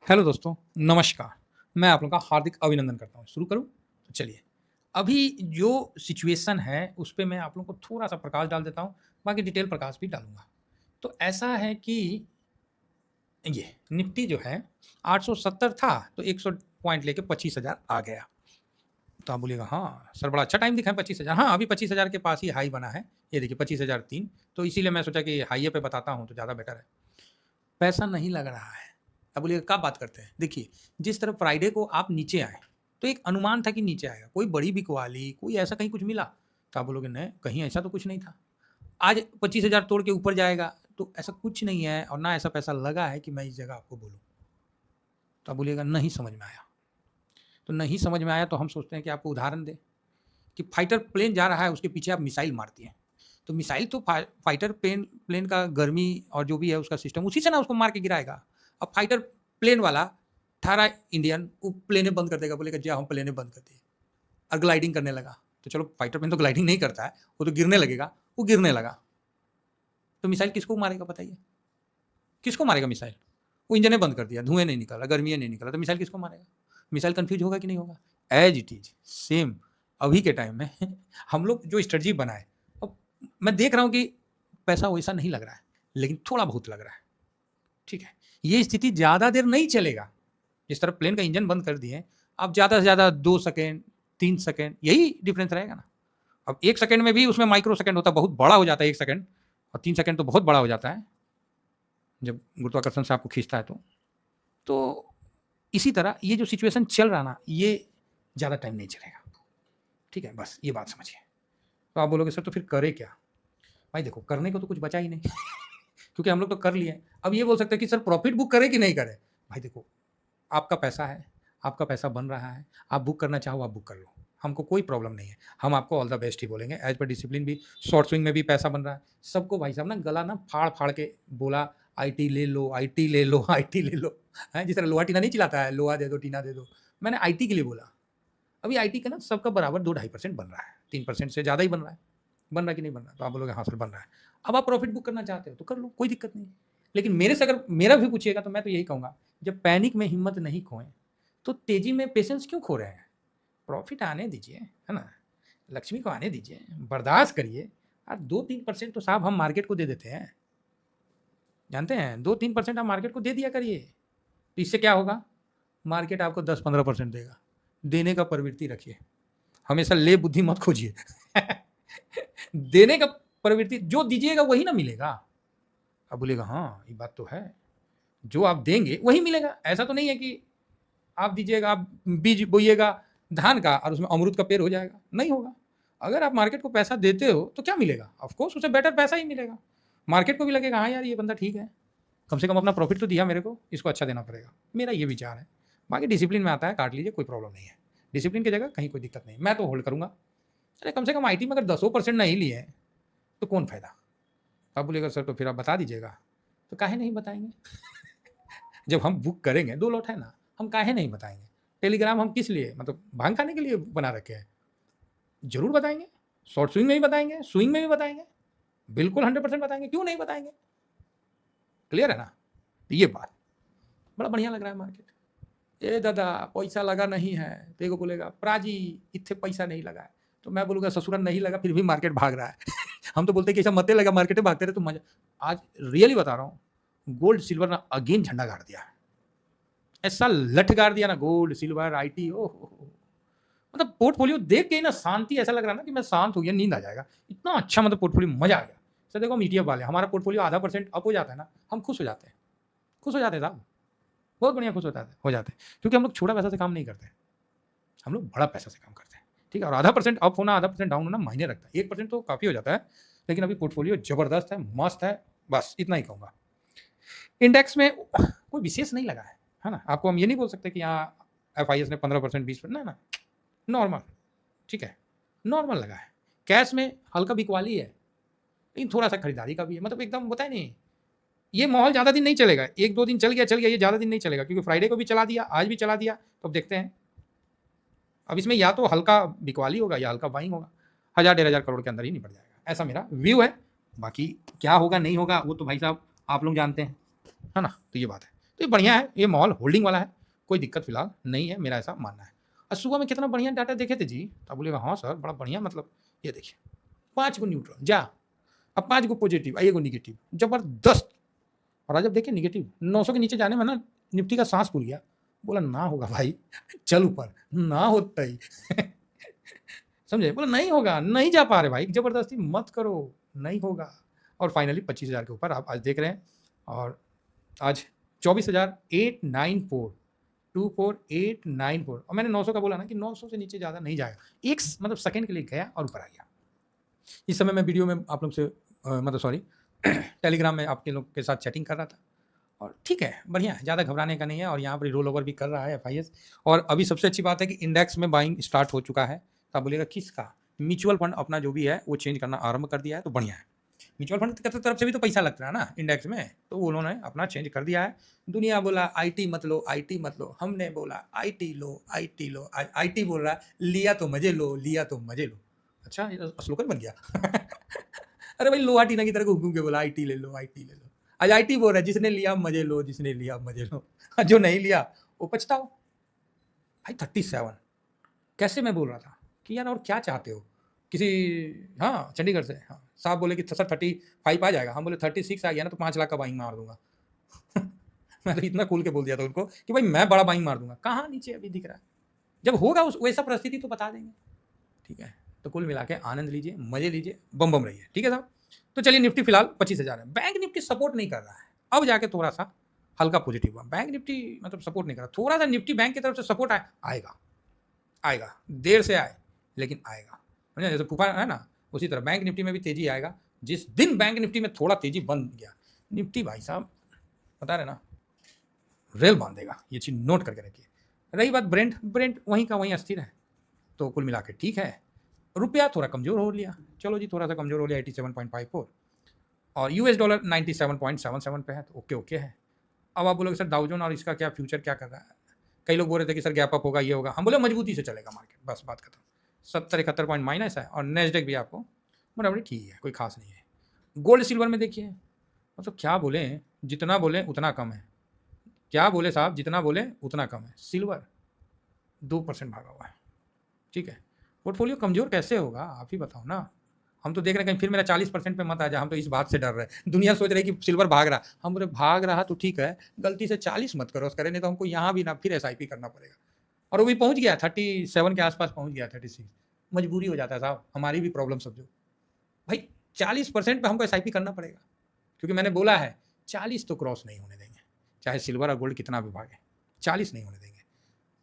Hello दोस्तों, नमस्कार। मैं आप लोगों का हार्दिक अभिनंदन करता हूँ। शुरू करूँ? तो चलिए, अभी जो सिचुएशन है, उस पे मैं आप लोगों को थोड़ा-सा प्रकाश डाल देता हूँ, बाकी डिटेल प्रकाश भी डालूँगा। तो ऐसा है कि ये निफ्टी जो है 870 था, तो 100 पॉइंट लेके 25,000 आ गया। तो आप बोलिएगा, "हाँ, सर बड़ा अच्छा टाइम दिखा है 25,000।" हाँ, अभी 25,000 के पास ही हाई बना है। ये देखिए 25,003, तो इसीलिए मैं सोचा कि हाईए पे बताता हूँ, तो ज़्यादा बेटर है। पैसा नहीं लग रहा है। अब बोलिएगा कब बात करते हैं? देखिए, जिस तरह फ्राइडे को आप नीचे आए, तो एक अनुमान था कि नीचे आएगा। कोई बड़ी बिकवाली, कोई ऐसा कहीं कुछ मिला? तो आप बोलोगे नहीं, कहीं ऐसा तो कुछ नहीं था। आज 25,000 तोड़ के ऊपर जाएगा, तो ऐसा कुछ नहीं है और ना ऐसा पैसा लगा है कि मैं इस जगह आपको बोलूँ। तो आप बोलिएगा नहीं समझ में आया। तो नहीं समझ में आया तो हम सोचते हैं कि आपको उदाहरण दें, कि फाइटर प्लेन जा रहा है, उसके पीछे आप मिसाइल मारती हैं। तो मिसाइल तो फाइटर प्लेन प्लेन का गर्मी और जो भी है उसका सिस्टम उसी से ना उसको मार के गिराएगा। अब फाइटर प्लेन वाला ठहरा इंडियन, वो प्लेनें बंद कर देगा, बोलेगा जी हम प्लेनें बंद कर दिए और ग्लाइडिंग करने लगा। तो चलो फाइटर प्लेन तो ग्लाइडिंग नहीं करता है, वो तो गिरने लगेगा, वो गिरने लगा। तो मिसाइल किसको मारेगा बताइए? किसको मारेगा मिसाइल? वो इंजन बंद कर दिया, धुएं नहीं निकला, गर्मी नहीं निकला, तो मिसाइल किसको मारेगा? मिसाइल कंफ्यूज होगा कि नहीं होगा? एज इट इज सेम अभी के टाइम में हम लोग जो स्ट्रेटजी बनाए, अब मैं देख रहा हूँ कि पैसा वैसा नहीं लग रहा है, लेकिन थोड़ा बहुत लग रहा है। ठीक है, ये स्थिति ज़्यादा देर नहीं चलेगा। जिस तरह प्लेन का इंजन बंद कर दिए, अब ज़्यादा से ज़्यादा 2 सेकेंड, 3 सेकेंड, यही डिफरेंस रहेगा ना। अब 1 सेकेंड में भी उसमें माइक्रो सेकेंड होता है, बहुत बड़ा हो जाता है 1 सेकेंड, और 3 सेकेंड तो बहुत बड़ा हो जाता है जब गुरुत्वाकर्षण से आपको खींचता है तो इसी तरह ये जो सिचुएशन चल रहा ना, ये ज़्यादा टाइम नहीं चलेगा। ठीक है, बस ये बात समझिए। तो आप बोलोगे सर तो फिर करें क्या? भाई देखो, करने को तो कुछ बचा ही नहीं क्योंकि हम लोग तो कर लिए। अब ये बोल सकते हैं कि सर प्रॉफिट बुक करें कि नहीं करें? भाई देखो, आपका पैसा है, आपका पैसा बन रहा है, आप बुक करना चाहो आप बुक कर लो, हमको कोई प्रॉब्लम नहीं है। हम आपको ऑल द बेस्ट ही बोलेंगे, एज पर डिसिप्लिन भी। शॉर्ट स्विंग में भी पैसा बन रहा है। सबको भाई साहब ना गला ना फाड़-फाड़ के बोला, आईटी ले लो, आईटी ले लो, आईटी ले लो। हैं, जिस तरह लोहा टीना नहीं चिल्लाता है, लोहा दे दो, टीना दे दो। मैंने आईटी के लिए बोला। अभी आईटी का ना सबका बराबर 2-2.5% बन रहा है, 3% से ज़्यादा ही बन रहा है। बन रहा है कि नहीं बन रहा है? तो आप बोलोगे हाँ सर बन रहा है। अब आप प्रॉफिट बुक करना चाहते हो तो कर लो, कोई दिक्कत नहीं। लेकिन मेरे से अगर मेरा भी पूछिएगा तो मैं तो यही कहूँगा, जब पैनिक में हिम्मत नहीं खोएँ, तो तेज़ी में पेशेंस क्यों खो रहे हैं? प्रॉफिट आने दीजिए, है ना? लक्ष्मी को आने दीजिए, बर्दाश्त करिए। 2-3% तो साहब हम मार्केट को दे देते हैं। जानते हैं? 2-3% आप मार्केट को दे दिया करिए। तो इससे क्या होगा? मार्केट आपको 10-15% देगा। देने का प्रवृत्ति रखिए। हमेशा ले बुद्धि मत खोजिए देने का प्रवृत्ति, जो दीजिएगा वही ना मिलेगा। अब बोलेगा हाँ ये बात तो है, जो आप देंगे वही मिलेगा। ऐसा तो नहीं है कि आप दीजिएगा, आप बीज बोइएगा धान का और उसमें अमरूद का पेड़ हो जाएगा, नहीं होगा। अगर आप मार्केट को पैसा देते हो तो क्या मिलेगा? ऑफ कोर्स उसे बेटर पैसा ही मिलेगा। मार्केट को भी लगेगा हाँ यार ये बंदा ठीक है, कम से कम अपना प्रॉफिट तो दिया मेरे को, इसको अच्छा देना पड़ेगा। मेरा ये विचार है। बाकी डिसिप्लिन में आता है, काट लीजिए, कोई प्रॉब्लम नहीं है। डिसिप्लिन की जगह कहीं कोई दिक्कत नहीं, मैं तो होल्ड करूँगा। अरे कम से कम आईटी में अगर 10% नहीं लिए तो कौन फ़ायदा? आप बोलिएगा सर तो फिर आप बता दीजिएगा। तो काहे नहीं बताएँगे? जब हम बुक करेंगे, 2 लॉट है ना, हम काहे नहीं बताएँगे? टेलीग्राम हम किस लिए, मतलब भांग खाने के लिए बना रखे हैं? ज़रूर बताएँगे। शॉर्ट स्विंग में भी बताएँगे, स्विंग में भी बताएँगे। बिल्कुल 100% बताएँगे, क्यों नहीं बताएँगे? क्लियर है ना? तो ये बात, बड़ा बढ़िया लग रहा है मार्केट। ए दादा पैसा लगा नहीं है, तो एगो बोलेगा प्राजी इत्थे पैसा नहीं लगा है। तो मैं बोलूँगा ससुरा नहीं लगा फिर भी मार्केट भाग रहा है हम तो बोलते हैं कि ऐसा मत लगा, मार्केट में भागते रहे तो मजा। आज रियली बता रहा हूँ, गोल्ड सिल्वर ने अगेन झंडा गाड़ दिया है। ऐसा लठ गाड़ दिया ना, गोल्ड सिल्वर आईटी, ओ हो। मतलब पोर्टफोलियो देख के ही ना शांति, ऐसा लग रहा है ना कि मैं शांत हो गया, नींद आ जाएगा। इतना अच्छा मतलब पोर्टफोलियो, मजा आ गया। सर देखो हम ईटीएफ वाले, हमारा पोर्टफोलियो आधा परसेंट अप हो जाता है ना, हम खुश हो जाते हैं। खुश हो जाते हैं साहब, बहुत बढ़िया खुश होता है, हो जाते हैं, क्योंकि हम लोग छोटा पैसा से काम नहीं करते, हम लोग बड़ा पैसा से काम करते हैं। ठीक है, और आधा परसेंट अप होना, आधा परसेंट डाउन होना मायने रखता है। 1% तो काफ़ी हो जाता है, लेकिन अभी पोर्टफोलियो जबरदस्त है, मस्त है। बस इतना ही कहूँगा। इंडेक्स में कोई विशेष नहीं लगा है ना? आपको हम ये नहीं बोल सकते कि यहाँ एफआईएस ने 15% 20%, ना, नॉर्मल। ठीक है, नॉर्मल लगा है। कैश में हल्का बिकवाली है, लेकिन थोड़ा सा खरीदारी का भी है, मतलब एकदम बताए नहीं। ये माहौल ज़्यादा दिन नहीं चलेगा, 1-2 दिन चल गया, ये ज़्यादा दिन नहीं चलेगा, क्योंकि फ्राइडे को भी चला दिया, आज भी चला दिया, तो अब देखते हैं। अब इसमें या तो हल्का बिकवाली होगा या हल्का बाइंग होगा, 1000-1500 करोड़ के अंदर ही निपट जाएगा, ऐसा मेरा व्यू है। बाकी क्या होगा नहीं होगा वो तो भाई साहब आप लोग जानते हैं, है ना? तो ये बात है। तो ये बढ़िया है, ये मॉल होल्डिंग वाला है, कोई दिक्कत फिलहाल नहीं है, मेरा ऐसा मानना है। और सुबह में कितना बढ़िया डाटा देखे थे जी, तो आप बोलेगा हाँ सर बड़ा बढ़िया, मतलब ये देखिए 5 गो न्यूट्रल जा, अब 5 गो पॉजिटिव, एगो निगेटिव, जबरदस्त। और आज जब देखिए निगेटिव 900 के नीचे जाने में ना निफ्टी का सांस फूल गया, बोला ना होगा भाई, चल ऊपर, ना होता ही समझे, बोला नहीं होगा, नहीं जा पा रहे भाई, जबरदस्ती मत करो, नहीं होगा। और फाइनली 25,000 के ऊपर आप आज देख रहे हैं, और आज 24,894 24,894, और मैंने 900 का बोला ना कि 900 से नीचे ज़्यादा नहीं जाएगा, एक मतलब सेकंड के लिए गया और ऊपर आ गया। इस समय मैं वीडियो में आप लोग से मतलब सॉरी टेलीग्राम में आपके लोग के साथ चैटिंग कर रहा था, और ठीक है, बढ़िया है, ज़्यादा घबराने का नहीं है। और यहाँ पर रोल ओवर भी कर रहा है FIS, और अभी सबसे अच्छी बात है कि इंडेक्स में बाइंग स्टार्ट हो चुका है। तो आप बोलिएगा किसका, म्यूचुअल फंड अपना जो भी है वो चेंज करना आरंभ कर दिया है, तो बढ़िया है। म्यूचुअल फंड की तरफ से भी तो पैसा लगता है ना इंडेक्स में, तो उन्होंने अपना चेंज कर दिया है। दुनिया बोला IT मत लो, IT मत लो, हमने बोला IT low, IT low, IT बोल रहा है लिया तो मजे लो, लिया तो मजे लो। अच्छा, ये तो स्लोगन बन गया अरे भाई लोहा टीना की तरह घूम घूम के बोला IT ले लो, IT ले लो। आज IT बोल रहा है जिसने लिया मजे लो, जिसने लिया मजे लो, जो नहीं लिया वो पछताओ। भाई 37 कैसे, मैं बोल रहा था कि यार और क्या चाहते हो किसी, हाँ चंडीगढ़ से, हाँ साहब बोले कि सर 35 आ जाएगा, हम बोले 36 आ गया ना तो 5 लाख का बाइंग मार दूंगा मैं तो इतना खुल के बोल दिया था उनको कि भाई मैं बड़ा बाइंग मार दूंगा। कहाँ नीचे अभी दिख रहा है, जब होगा उस वैसा परिस्थिति तो बता देंगे, ठीक है। तो कुल मिला के आनंद लीजिए, मजे लीजिए, बम बम रहिए, ठीक है साहब। तो चलिए निफ्टी फिलहाल 25,000 है, बैंक निफ्टी सपोर्ट नहीं कर रहा है, अब जाके थोड़ा सा हल्का पॉजिटिव हुआ। बैंक निफ्टी मतलब सपोर्ट नहीं कर रहा, थोड़ा सा निफ्टी बैंक की तरफ से सपोर्ट आएगा, आएगा, देर से आए लेकिन आएगा, समझे, जैसे फूफा है ना, उसी तरह बैंक निफ्टी में भी तेजी आएगा। जिस दिन बैंक निफ्टी में थोड़ा तेजी बन गया, निफ्टी भाई साहब बता रहे ना रेल बांधेगा, ये चीज़ नोट करके रखिए। रही बात ब्रेंट, ब्रेंट वहीं का वहीं अस्थिर है, तो कुल मिला के ठीक है। रुपया थोड़ा कमज़ोर हो लिया, चलो जी थोड़ा सा कमज़ोर हो लिया 87.54, और $, 97.77 पे है, तो ओके ओके है। अब आप बोलोगे सर डाउजोन और इसका क्या फ्यूचर क्या कर रहा है, कई लोग बोल रहे थे कि सर गैप अप होगा, ये होगा, हम बोले मजबूती से चलेगा मार्केट, बस बात खत्म। 70-71 पॉइंट माइनस है, और नेस्डेक भी आपको मोटामोटी ठीक है, कोई खास नहीं है। गोल्ड सिल्वर में देखिए, मतलब क्या बोले, जितना बोले उतना कम है, क्या बोले साहब, जितना बोले उतना कम है। सिल्वर 2% भागा हुआ है, ठीक है। पोर्टफोलियो कमज़ोर कैसे होगा आप ही बताओ ना, हम तो देख रहे हैं कहीं फिर मेरा 40% पे मत आ जाए, हम तो इस बात से डर रहे हैं। दुनिया सोच रही है कि सिल्वर भाग रहा, हम बोले भाग रहा तो ठीक है, गलती से 40 मत करो करें, नहीं तो हमको यहाँ भी ना फिर SIP करना पड़ेगा। और वो भी पहुँच गया 37 के आसपास पहुँच गया, 36, मजबूरी हो जाता है साहब, हमारी भी प्रॉब्लम समझो भाई। 40% पे हमको SIP करना पड़ेगा, क्योंकि मैंने बोला है 40 तो क्रॉस नहीं होने देंगे, चाहे सिल्वर और गोल्ड कितना भी भागे, 40 नहीं होने देंगे,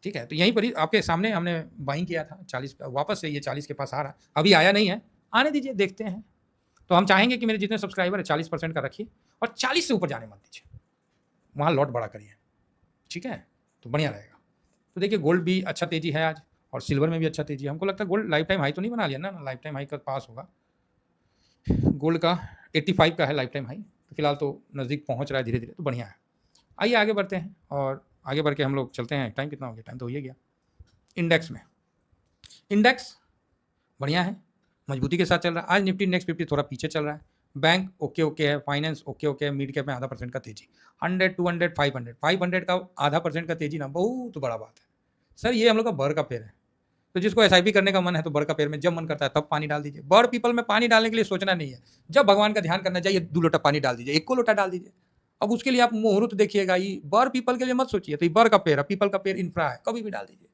ठीक है। तो यहीं पर ही आपके सामने हमने बाइंग किया था 40, वापस से ये 40 के पास आ रहा, अभी आया नहीं है, आने दीजिए, देखते हैं। तो हम चाहेंगे कि मेरे जितने सब्सक्राइबर है 40% का रखिए, और 40 से ऊपर जाने मत दीजिए, वहाँ लॉट बड़ा करिए, ठीक है, तो बढ़िया रहेगा। तो देखिए गोल्ड भी अच्छा तेजी है आज, और सिल्वर में भी अच्छा तेजी है। हमको लगता है गोल्ड लाइफ टाइम हाई तो नहीं बना लिया ना, लाइफ टाइम हाई का पास होगा, गोल्ड का 85 का है लाइफ टाइम हाई, तो फिलहाल तो नज़दीक पहुँच रहा है धीरे धीरे, तो बढ़िया है। आइए आगे बढ़ते हैं, और आगे बढ़ के हम लोग चलते हैं। टाइम कितना हो गया, टाइम तो हो ही गया। इंडेक्स में, इंडेक्स बढ़िया है, मजबूती के साथ चल रहा है। आज निफ्टी इंडेक्स 50 थोड़ा पीछे चल रहा है, बैंक ओके ओके है, फाइनेंस ओके ओके है, मिड कैप में ½ % का तेजी, 100, 200, 500 का ½ % का तेजी ना बहुत बड़ा बात है सर। ये हम लोग का बर का पेड़ है, तो जिसको SIP करने का मन है तो बर का पेड़ में जब मन करता है तब पानी डाल दीजिए। बर्ड पीपल में पानी डालने के लिए सोचना नहीं है, जब भगवान का ध्यान करना चाहिए 2 लोटा पानी डाल दीजिए, 1 को लोटा डाल दीजिए। अब उसके लिए आप मुहूर्त देखिएगा, ये बर पीपल के लिए मत सोचिए, तो ये बर का पेड़ है, पीपल का पेड़ इंफ्रा है, कभी भी डाल दीजिए,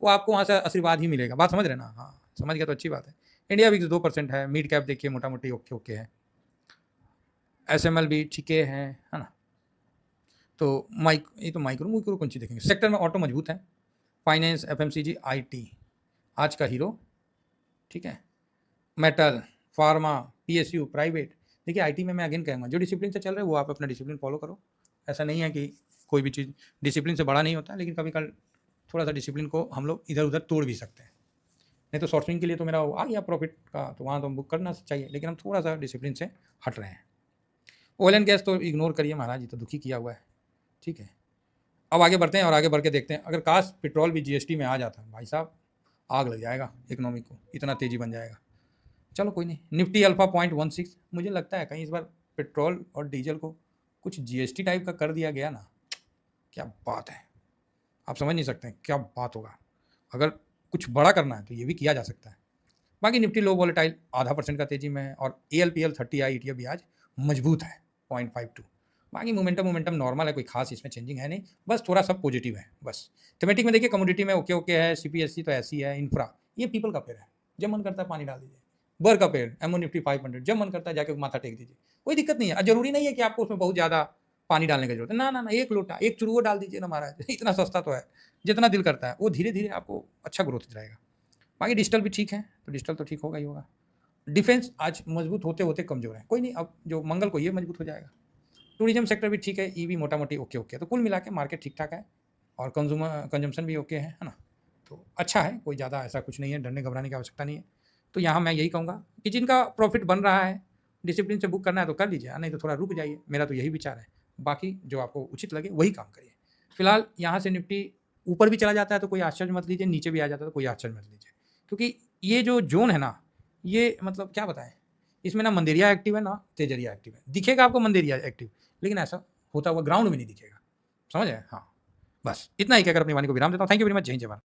वो आपको वहाँ से आशीर्वाद ही मिलेगा। बात समझ रहे ना, हाँ समझ गया तो अच्छी बात है। इंडिया विक्स 2% है, मिड कैप देखिए मोटा मोटी ओके ओके है, SML भी ठीक है ना। तो ये तो माइक्रो कौन सी देखेंगे, सेक्टर में ऑटो मजबूत है, फाइनेंस, FMCG, IT आज का हीरो, ठीक है। मेटल, फार्मा, PSU, प्राइवेट, देखिए IT में मैं अगेन कहूँगा जो डिसिप्लिन से चल रहे हैं वो आप अपना डिसिप्लिन फॉलो करो। ऐसा नहीं है कि कोई भी चीज़ डिसिप्लिन से बड़ा नहीं होता, लेकिन कभी कल थोड़ा सा डिसिप्लिन को हम लोग इधर उधर तोड़ भी सकते हैं। नहीं तो शॉर्ट स्विंग के लिए तो मेरा आ गया प्रॉफिट का, तो वहाँ तो हम बुक करना चाहिए, लेकिन हम थोड़ा सा डिसिप्लिन से हट रहे हैं। ऑयल एंड गैस तो इग्नोर करिए महाराज, ये तो दुखी किया हुआ है, ठीक है। अब आगे बढ़ते हैं, और आगे बढ़ के देखते हैं, अगर काश पेट्रोल भी GST में आ जाता भाई साहब, आग लग जाएगा इकोनॉमी को, इतना तेज़ी बन जाएगा। चलो कोई नहीं, निफ्टी अल्फा 0.16, मुझे लगता है कहीं इस बार पेट्रोल और डीजल को कुछ GST टाइप का कर दिया गया ना, क्या बात है! आप समझ नहीं सकते हैं, क्या बात होगा। अगर कुछ बड़ा करना है तो ये भी किया जा सकता है। बाकी निफ्टी लो वोलेटाइल 0.5% का तेजी में है और एएलपीएल 30 आई ईटीएफ भी आज मजबूत है 0.52। बाकी मोमेंटम मोमेंटम नॉर्मल है, कोई खास इसमें चेंजिंग है नहीं, बस थोड़ा सा पॉजिटिव है बस। थीमेटिक में देखिए कमोडिटी में ओके ओके है, सीपीएससी तो ऐसी है, इंफ्रा ये पीपल का पेड़ है, जब मन करता है पानी डाल दीजिए। बर का पेड़ एमओ निफ्टी 500 जब मन करता है जाके माथा टेक दीजिए, कोई दिक्कत नहीं है। जरूरी नहीं है कि आपको उसमें बहुत ज़्यादा पानी डालने की जरूरत है, ना ना ना, एक लोटा एक चुरुआ डाल दीजिए ना महाराज इतना सस्ता तो है, जितना दिल करता है वो धीरे धीरे आपको अच्छा ग्रोथ रहेगा। बाकी डिजिटल भी ठीक है, तो डिजिटल तो ठीक होगा ही होगा। डिफेंस आज मजबूत होते होते कमजोर है, कोई नहीं, अब जो मंगल को ये मजबूत हो जाएगा। टूरिज्म सेक्टर भी ठीक है, ईवी मोटा मोटी ओके ओके, तो कुल मिला के मार्केट ठीक ठाक है और कंजम्पशन भी ओके है ना। तो अच्छा है, कोई ज़्यादा ऐसा कुछ नहीं है, डरने घबराने की आवश्यकता नहीं है। तो यहाँ मैं यही कहूँगा कि जिनका प्रॉफिट बन रहा है डिसिप्लिन से बुक करना है तो कर लीजिए, नहीं तो थोड़ा रुक जाइए, मेरा तो यही विचार है। बाकी जो आपको उचित लगे वही काम करिए। फिलहाल यहाँ से निफ्टी ऊपर भी चला जाता है तो कोई आश्चर्य मत लीजिए, नीचे भी आ जाता है तो कोई आश्चर्य मत लीजिए, क्योंकि ये जो जोन है ना, ये मतलब क्या बताएं, इसमें ना मंदेरिया एक्टिव है ना तेजरिया एक्टिव है। दिखेगा आपको मंदेरिया एक्टिव, लेकिन ऐसा होता हुआ ग्राउंड में नहीं दिखेगा, समझ आए। हाँ, बस इतना ही कहकर अपनी वाणी को विराम देता हूँ। Thank you very much. जय हिंद, जय भारत।